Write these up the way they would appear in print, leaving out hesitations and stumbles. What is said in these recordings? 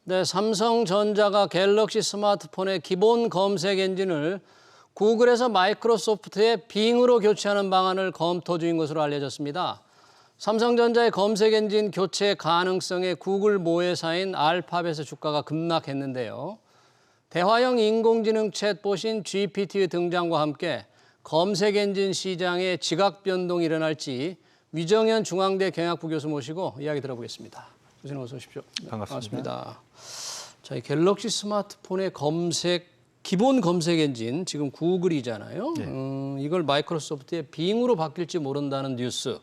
네, 삼성전자가 갤럭시 스마트폰의 기본 검색 엔진을 구글에서 마이크로소프트의 빙으로 교체하는 방안을 검토 중인 것으로 알려졌습니다. 삼성전자의 검색 엔진 교체 가능성에 구글 모회사인 알파벳의 주가가 급락했는데요. 대화형 인공지능 챗봇인 GPT의 등장과 함께 검색 엔진 시장에 지각 변동이 일어날지 위정현 중앙대 경영학부 교수 모시고 이야기 들어보겠습니다. 교수님 어서 오십시오. 반갑습니다. 자, 이 갤럭시 스마트폰의 기본 검색 엔진 지금 구글이잖아요. 이걸 마이크로소프트의 빙으로 바뀔지 모른다는 뉴스.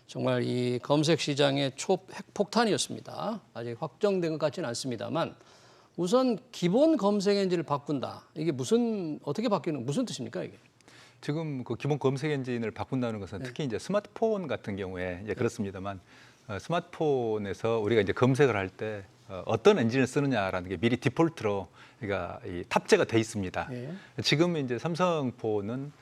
정말 이 검색 시장의 핵폭탄이었습니다. 아직 확정된 것 같지는 않습니다만 우선 기본 검색 엔진을 바꾼다. 이게 어떻게 바뀌는 무슨 뜻입니까 이게? 지금 그 기본 검색 엔진을 바꾼다는 것은 특히 이제 스마트폰 같은 경우에 이제 그렇습니다만 스마트폰에서 우리가 이제 검색을 할 때 어떤 엔진을 쓰느냐라는 게 미리 디폴트로 그러니까 탑재가 돼 있습니다. 지금 이제 삼성폰은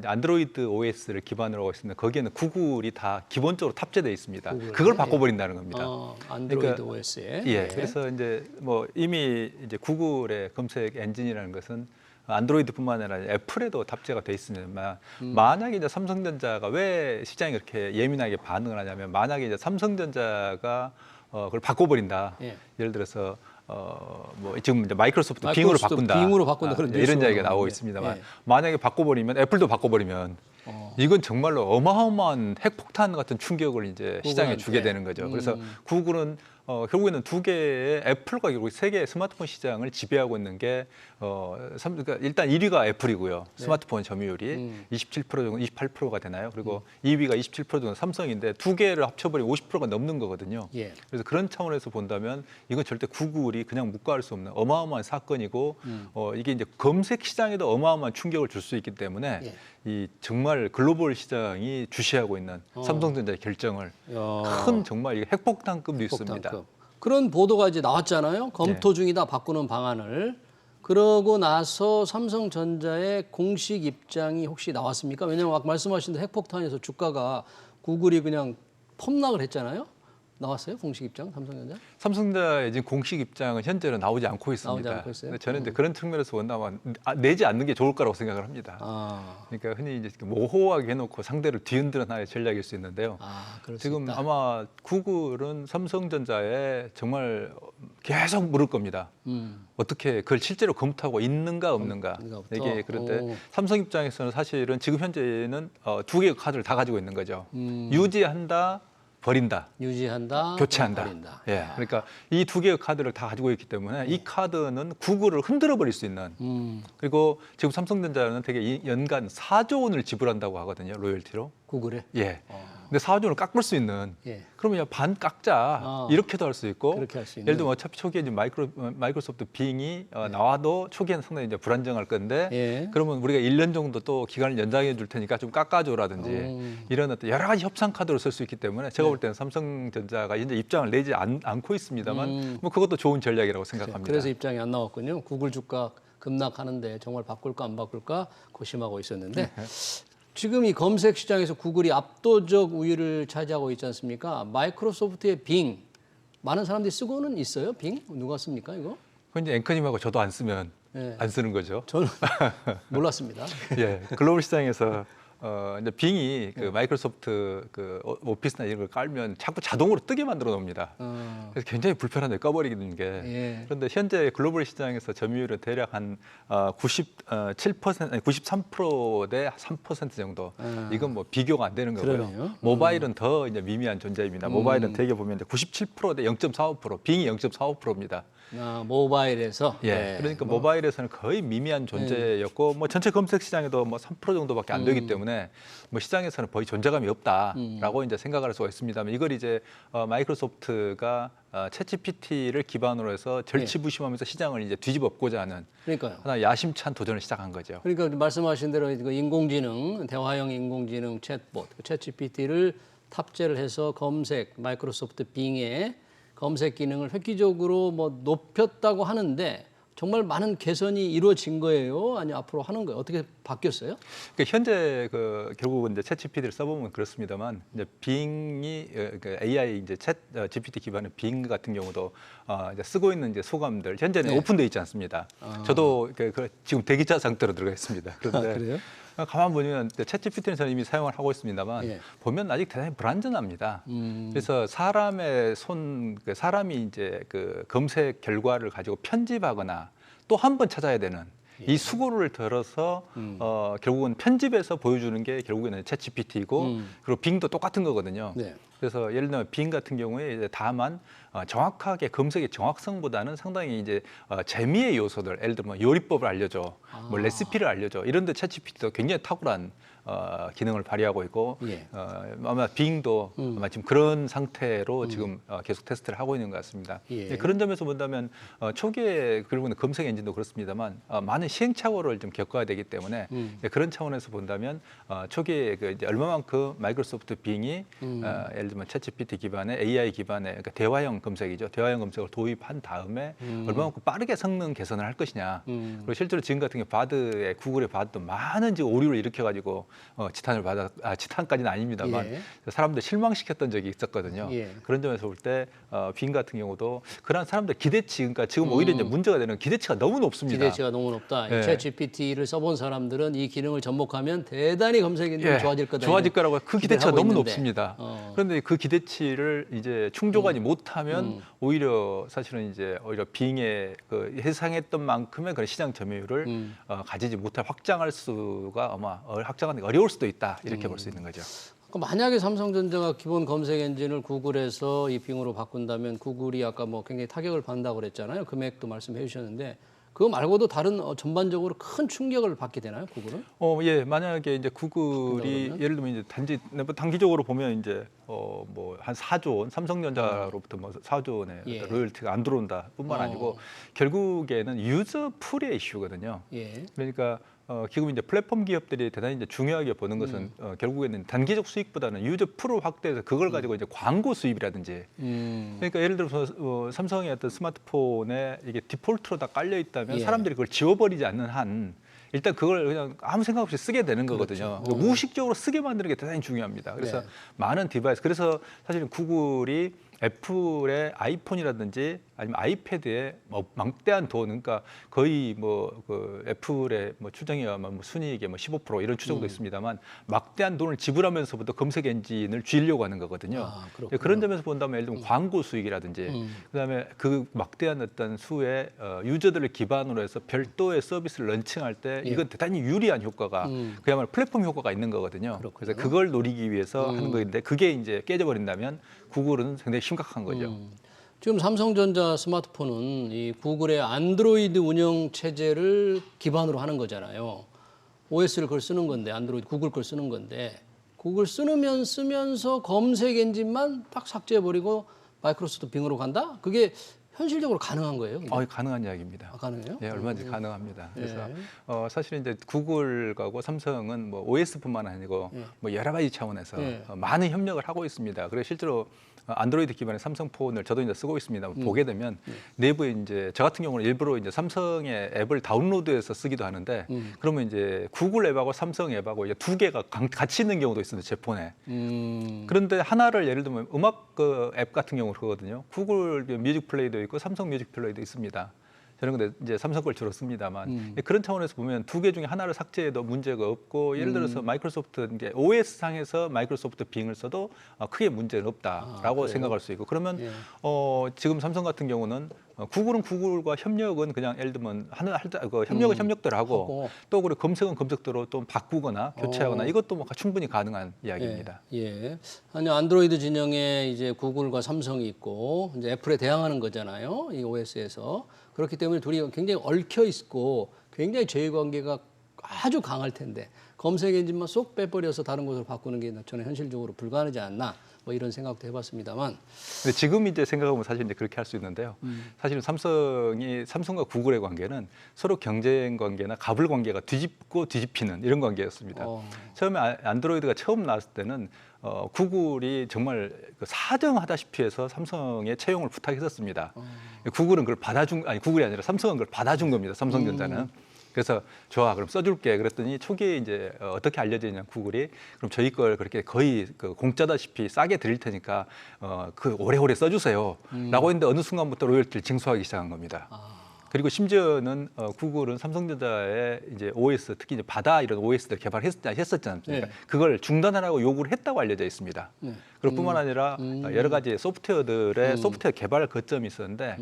안드로이드 OS를 기반으로 하고 있습니다. 거기에는 구글이 다 기본적으로 탑재되어 있습니다. 그걸 바꿔버린다는 겁니다. 안드로이드 OS에. 예. 그래서 이제 뭐 이미 이제 구글의 검색 엔진이라는 것은 안드로이드뿐만 아니라 애플에도 탑재가 돼 있습니다만 만약에 이제 삼성전자가 왜 시장이 그렇게 예민하게 반응을 하냐면 만약에 이제 삼성전자가 그걸 바꿔버린다. 예를 들어서 뭐 지금 이제 마이크로소프트 빙으로 바꾼다. 그런 이런 이야기가 나오고 있습니다만 만약에 바꿔버리면 애플도 바꿔버리면 이건 정말로 어마어마한 핵폭탄 같은 충격을 이제 시장에 주게 되는 거죠. 그래서 구글은 결국에는 두 개의 애플과 결국 세 개의 스마트폰 시장을 지배하고 있는 게 그러니까 일단 1위가 애플이고요. 스마트폰 점유율이 27% 정도, 28%가 되나요? 그리고 2위가 27% 정도 삼성인데 두 개를 합쳐버리면 50%가 넘는 거거든요. 그래서 그런 차원에서 본다면 이건 절대 구글이 그냥 묵과할 수 없는 어마어마한 사건이고 이게 이제 검색 시장에도 어마어마한 충격을 줄 수 있기 때문에 이 정말 글로벌 시장이 주시하고 있는 삼성전자의 결정을 큰 정말 이게 핵폭탄급 뉴스입니다. 그런 보도가 이제 나왔잖아요. 검토 중이다 바꾸는 방안을. 그러고 나서 삼성전자의 공식 입장이 혹시 나왔습니까? 왜냐하면 아까 말씀하신 대로 핵폭탄에서 주가가 구글이 그냥 폭락을 했잖아요. 나왔어요? 공식 입장 삼성전자? 삼성전자의 지금 공식 입장은 현재는 나오지 않고 있습니다. 나오지 않고 있어요? 저는 이제 그런 측면에서 본다면 내지 않는 게 좋을 거라고 생각을 합니다. 그러니까 흔히 이제 모호하게 해놓고 상대를 뒤흔드는 하나의 전략일 수 있는데요. 지금 아마 구글은 삼성전자에 정말 계속 물을 겁니다. 어떻게 그걸 실제로 검토하고 있는가 없는가. 이게 그런데 삼성 입장에서는 사실은 지금 현재는 두 개의 카드를 다 가지고 있는 거죠. 유지한다. 버린다. 유지한다. 교체한다. 버린다. 예. 그러니까 이 두 개의 카드를 다 가지고 있기 때문에 이 카드는 구글을 흔들어 버릴 수 있는. 그리고 지금 삼성전자는 되게 연간 4조 원을 지불한다고 하거든요. 로열티로. 구글에? 예. 근데 4조 원을 깎을 수 있는. 그러면 반 깎자. 이렇게도 할 수 있고. 그렇게 할 수 있는. 예를 들면 어차피 초기에 지금 마이크로소프트 빙이 나와도 초기에는 상당히 이제 불안정할 건데 그러면 우리가 1년 정도 또 기간을 연장해 줄 테니까 좀 깎아줘라든지 이런 어떤 여러 가지 협상 카드로 쓸 수 있기 때문에 제가 볼 때는 삼성전자가 현재 입장을 내지 않고 있습니다만 뭐 그것도 좋은 전략이라고 생각합니다. 그래서 입장이 안 나왔군요. 구글 주가 급락하는데 정말 바꿀까 안 바꿀까 고심하고 있었는데 지금 이 검색 시장에서 구글이 압도적 우위를 차지하고 있지 않습니까? 마이크로소프트의 빙 많은 사람들이 쓰고는 있어요. 빙 누가 씁니까 이거? 그건 이제 앵커님하고 저도 안 쓰면 안 쓰는 거죠. 저는 몰랐습니다. 예, 글로벌 시장에서 이제 빙이 그 마이크로소프트 그 오피스나 이런 걸 깔면 자꾸 자동으로 뜨게 만들어 놓습니다. 그래서 굉장히 불편한데 꺼버리는 게. 그런데 현재 글로벌 시장에서 점유율은 대략 한 97%, 아니 93% 대 3% 정도. 이건 뭐 비교가 안 되는 거고요. 그러네요. 모바일은 더 이제 미미한 존재입니다. 모바일은 대개 보면 이제 97% 대 0.45%, 빙이 0.45%입니다. 모바일에서. 그러니까 모바일에서는 거의 미미한 존재였고 뭐 전체 검색 시장에도 뭐 3% 정도밖에 안 되기 때문에 뭐 시장에서는 거의 존재감이 없다라고 이제 생각할 수가 있습니다만 이걸 이제 마이크로소프트가 챗GPT를 기반으로 해서 절치부심하면서 시장을 이제 뒤집어엎고자 하는 하나 야심찬 도전을 시작한 거죠. 그러니까 말씀하신 대로 인공지능, 대화형 인공지능 챗봇, 챗GPT를 탑재를 해서 마이크로소프트 빙의 검색 기능을 획기적으로 뭐 높였다고 하는데 정말 많은 개선이 이루어진 거예요? 아니 앞으로 하는 거예요? 어떻게 바뀌었어요? 그러니까 현재 결국은 이제 챗 GPT를 써보면 그렇습니다만 이제 빙이 그 AI 이제 챗 GPT 기반의 빙 같은 경우도 이제 쓰고 있는 이제 소감들 현재는 네. 오픈돼 있지 않습니다. 저도 지금 대기자 상태로 들어가 있습니다. 그런데 그래요? 가만 보면 챗 GPT는 저는 이미 사용을 하고 있습니다만 예. 보면 아직 대단히 불완전합니다. 그래서 사람의 사람이 이제 그 검색 결과를 가지고 편집하거나 또 한 번 찾아야 되는 이 수고를 덜어서 결국은 편집해서 보여주는 게 결국에는 챗 GPT이고 그리고 빙도 똑같은 거거든요. 네. 그래서 예를 들면 빙 같은 경우에 이제 다만 정확하게 검색의 정확성보다는 상당히 이제 재미의 요소들, 예를 들면 요리법을 알려줘, 뭐 레시피를 알려줘 이런데 챗 GPT도 굉장히 탁월한 기능을 발휘하고 있고 예. 아마 빙도 아마 지금 그런 상태로 지금 계속 테스트를 하고 있는 것 같습니다. 예. 그런 점에서 본다면 초기에 결국은 검색 엔진도 그렇습니다만 많은 시행착오를 좀 겪어야 되기 때문에 그런 차원에서 본다면 초기에 이제 얼마만큼 마이크로소프트 빙이 예를 들면 챗GPT 기반의 AI 기반의 그러니까 대화형 검색이죠. 대화형 검색을 도입한 다음에 얼마만큼 빠르게 성능 개선을 할 것이냐. 그리고 실제로 지금 같은 경우 바드의 구글의 바드도 많은 지금 오류를 일으켜가지고 지탄까지는 아닙니다만 예. 사람들 실망시켰던 적이 있었거든요. 예. 그런 점에서 볼 때 빙 같은 경우도 그런 사람들 기대치, 그러니까 지금 오히려 이제 문제가 되는 기대치가 너무 높습니다. 기대치가 너무 높다. 네. 챗 GPT를 써본 사람들은 이 기능을 접목하면 대단히 검색이 좋아질 거다. 좋아질 거라고 그 기대치가 기대하고 너무 있는데. 높습니다. 그런데 그 기대치를 이제 충족하지 못하면 오히려 사실은 이제 오히려 빙의 그 예상했던 만큼의 그런 시장 점유율을 가지지 못할 확장할 수가 아마 확장하는 게 어려울 수도 있다 이렇게 볼 수 있는 거죠. 만약에 삼성전자가 기본 검색 엔진을 구글에서 이 빙으로 바꾼다면 구글이 아까 뭐 굉장히 타격을 받는다고 그랬잖아요. 금액도 말씀해 주셨는데 그거 말고도 다른 전반적으로 큰 충격을 받게 되나요, 구글은? 예, 만약에 이제 구글이 예를 들면 이제 단기적으로 보면 이제 뭐 한 4조 원, 삼성전자로부터 뭐 4조 원의 예. 로열티가 안 들어온다뿐만 아니고 결국에는 유저 풀의 이슈거든요. 예. 그러니까 지금 이제 플랫폼 기업들이 대단히 이제 중요하게 보는 것은 결국에는 단기적 수익보다는 유저 풀을 확대해서 그걸 가지고 이제 광고 수입이라든지 그러니까 예를 들어서 삼성의 어떤 스마트폰에 이게 디폴트로 다 깔려 있다면 예. 사람들이 그걸 지워버리지 않는 한 일단 그걸 그냥 아무 생각 없이 쓰게 되는 거거든요. 그렇죠. 무의식적으로 쓰게 만드는 게 대단히 중요합니다. 그래서 네. 많은 디바이스, 그래서 사실은 구글이 애플의 아이폰이라든지 아니면 아이패드에 뭐 막대한 돈, 그러니까 거의 뭐 그 애플의 뭐 추정이야 뭐 순이익의 뭐 15% 이런 추정도 있습니다만 막대한 돈을 지불하면서부터 검색 엔진을 쥐려고 하는 거거든요. 그렇군요. 그런 점에서 본다면 예를 들면 광고 수익이라든지 그다음에 그 막대한 어떤 수의 유저들을 기반으로 해서 별도의 서비스를 런칭할 때 이건 대단히 유리한 효과가 그야말로 플랫폼 효과가 있는 거거든요. 그래서 그걸 노리기 위해서 하는 거인데 그게 이제 깨져버린다면 구글은 상당히 심각한 거죠. 지금 삼성전자 스마트폰은 이 구글의 안드로이드 운영 체제를 기반으로 하는 거잖아요. OS를 그걸 쓰는 건데 안드로이드 구글 걸 쓰는 건데 구글 쓰면서 검색 엔진만 딱 삭제해버리고 마이크로소프트 빙으로 간다? 그게 현실적으로 가능한 거예요? 근데? 가능한 이야기입니다. 가능해요? 예, 얼마든지 가능합니다. 그래서 예. 사실 이제 구글하고 삼성은 뭐 OS뿐만 아니고 뭐 여러 가지 차원에서 많은 협력을 하고 있습니다. 그래서 실제로 안드로이드 기반의 삼성폰을 저도 이제 쓰고 있습니다. 보게 되면 내부에 이제 저 같은 경우는 일부러 이제 삼성의 앱을 다운로드해서 쓰기도 하는데 그러면 이제 구글 앱하고 삼성 앱하고 이제 두 개가 같이 있는 경우도 있습니다. 제 폰에. 그런데 하나를 예를 들면 음악 그 앱 같은 경우는 그거거든요. 구글 뮤직 플레이도 있고 삼성 뮤직 플레이도 있습니다. 저는 근데 이제 삼성 걸 주로 씁니다만 그런 차원에서 보면 두 개 중에 하나를 삭제해도 문제가 없고 예를 들어서 마이크로소프트 이제 OS 상에서 마이크로소프트 빙을 써도 크게 문제는 없다라고 생각할 수 있고 그러면 지금 삼성 같은 경우는 구글은 구글과 협력은 그냥 예를 들면 협력은 협력대로 하고 또 그리고 검색은 검색대로 또 바꾸거나 교체하거나 이것도 뭐 충분히 가능한 이야기입니다. 예. 아니 안드로이드 진영에 이제 구글과 삼성이 있고 이제 애플에 대항하는 거잖아요. 이 OS에서. 그렇기 때문에 둘이 굉장히 얽혀 있고 굉장히 제휴관계가 아주 강할 텐데 검색 엔진만 쏙 빼버려서 다른 곳으로 바꾸는 게 저는 현실적으로 불가능하지 않나 뭐 이런 생각도 해봤습니다만. 근데 지금 이제 생각하면 사실 이제 그렇게 할 수 있는데요. 사실은 삼성과 구글의 관계는 서로 경쟁 관계나 갑을 관계가 뒤집고 뒤집히는 이런 관계였습니다. 처음에 안드로이드가 처음 나왔을 때는 구글이 정말 사정하다시피 해서 삼성의 채용을 부탁했었습니다. 구글은 그걸 받아준 아니 구글이 아니라 삼성은 그걸 받아준 겁니다. 삼성전자는. 그래서 좋아 그럼 써줄게 그랬더니 초기에 이제 어떻게 알려져 있냐 구글이 그럼 저희 걸 그렇게 거의 공짜다시피 싸게 드릴 테니까 그 오래오래 써주세요라고 했는데 어느 순간부터 로열티를 징수하기 시작한 겁니다. 그리고 심지어는 구글은 삼성전자의 이제 OS 특히 이제 바다 이런 OS들 개발했었지 않습니까? 네. 그걸 중단하라고 요구를 했다고 알려져 있습니다. 네. 그럴 뿐만 아니라 여러 가지 소프트웨어들의 소프트웨어 개발 거점이 있었는데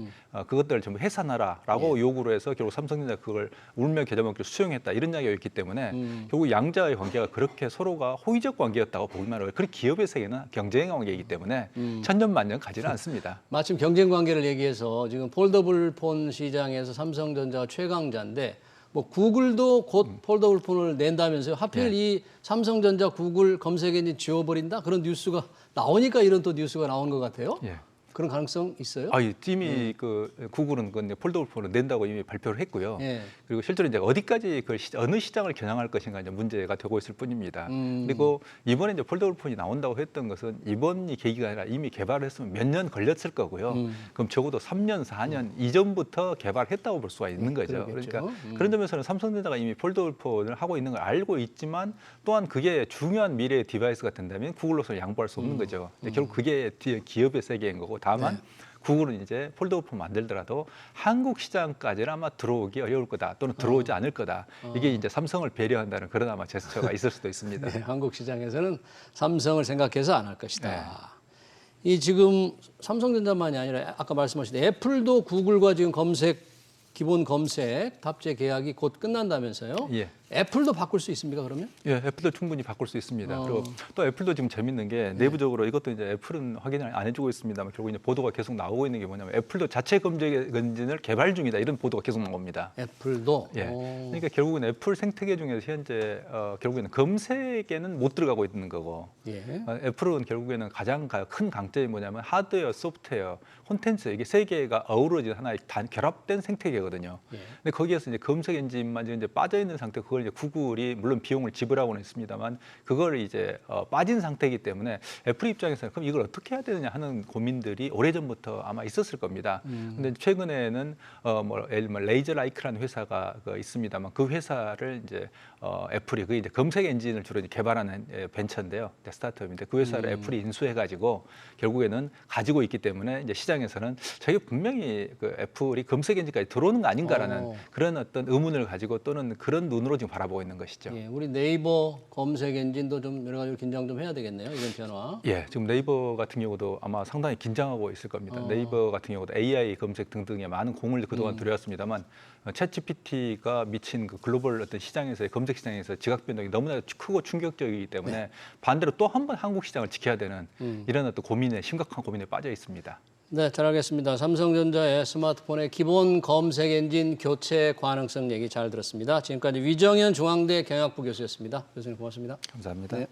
그것들을 전부 해산하라라고 요구를 해서 결국 삼성전자 그걸 울며 겨자 먹기로 수용했다 이런 이야기가 있기 때문에 결국 양자의 관계가 그렇게 서로가 호의적 관계였다고 보기만 해요. 그리고 기업의 세계는 경쟁 관계이기 때문에 천년만년 가지는 않습니다. 마침 경쟁 관계를 얘기해서 지금 폴더블 폰 시장에서 삼성전자가 최강자인데 뭐 구글도 곧 폴더블 폰을 낸다면서요. 하필 이 삼성전자 구글 검색 엔진 지워버린다 그런 뉴스가 나오니까 이런 또 뉴스가 나온 것 같아요. 예. 그런 가능성 있어요? 이미 그 구글은 그 폴더블 폰을 낸다고 이미 발표를 했고요. 예. 그리고 실제로 이제 어디까지 어느 시장을 겨냥할 것인가 이제 문제가 되고 있을 뿐입니다. 그리고 이번에 이제 폴더블 폰이 나온다고 했던 것은 이번이 계기가 아니라 이미 개발을 했으면 몇 년 걸렸을 거고요. 그럼 적어도 3년, 4년 이전부터 개발했다고 볼 수가 있는 거죠. 그러겠죠. 그러니까 그런 점에서는 삼성전자가 이미 폴더블 폰을 하고 있는 걸 알고 있지만 또한 그게 중요한 미래의 디바이스가 된다면 구글로서는 양보할 수 없는 거죠. 근데 결국 그게 기업의 세계인 거고 다만 구글은 이제 폴더블 폰 만들더라도 한국 시장까지는 아마 들어오기 어려울 거다 또는 들어오지 않을 거다. 이게 이제 삼성을 배려한다는 그런 아마 제스처가 있을 수도 있습니다. 네, 한국 시장에서는 삼성을 생각해서 안 할 것이다. 네. 이 지금 삼성전자만이 아니라 아까 말씀하신 애플도 구글과 지금 기본 검색 탑재 계약이 곧 끝난다면서요? 예. 애플도 바꿀 수 있습니까 그러면? 예, 애플도 충분히 바꿀 수 있습니다. 그리고 또 애플도 지금 재밌는 게 내부적으로 이것도 이제 애플은 확인을 안 해주고 있습니다만 결국 이제 보도가 계속 나오고 있는 게 뭐냐면 애플도 자체 검색 엔진을 개발 중이다 이런 보도가 계속 나옵니다. 애플도. 예. 그러니까 결국은 애플 생태계 중에서 현재 결국에는 검색에는 못 들어가고 있는 거고 예. 애플은 결국에는 가장 큰 강점이 뭐냐면 하드웨어, 소프트웨어, 콘텐츠 이게 세 개가 어우러진 하나의 결합된 생태계거든요. 예. 근데 거기에서 이제 검색 엔진만 이제 빠져 있는 상태 그걸 이제 구글이 물론 비용을 지불하고는 있습니다만 그걸 이제 빠진 상태이기 때문에 애플 입장에서는 그럼 이걸 어떻게 해야 되느냐 하는 고민들이 오래전부터 아마 있었을 겁니다. 근데 최근에는 레이저 라이크라는 회사가 있습니다만 그 회사를 이제 애플이 그 이제 검색 엔진을 주로 이제 개발하는 벤처인데요. 스타트업인데 그 회사를 애플이 인수해가지고 결국에는 가지고 있기 때문에 이제 시장에서는 저희가 분명히 그 애플이 검색 엔진까지 들어오는 거 아닌가라는 그런 어떤 의문을 가지고 또는 그런 눈으로 지금 바라보고 있는 것이죠. 예, 우리 네이버 검색 엔진도 좀 여러 가지로 긴장 좀 해야 되겠네요. 이런 변화. 예, 지금 네이버 같은 경우도 아마 상당히 긴장하고 있을 겁니다. 네이버 같은 경우도 AI 검색 등등에 많은 공을 그동안 들여왔습니다만 챗GPT가 미친 그 글로벌 어떤 시장에서의 검색 시장에서 지각 변동이 너무나 크고 충격적이기 때문에 반대로 또 한 번 한국 시장을 지켜야 되는 이런 어떤 심각한 고민에 빠져 있습니다. 네, 잘 알겠습니다. 삼성전자의 스마트폰의 기본 검색 엔진 교체 가능성 얘기 잘 들었습니다. 지금까지 위정현 중앙대 경영학부 교수였습니다. 교수님 고맙습니다. 감사합니다. 네.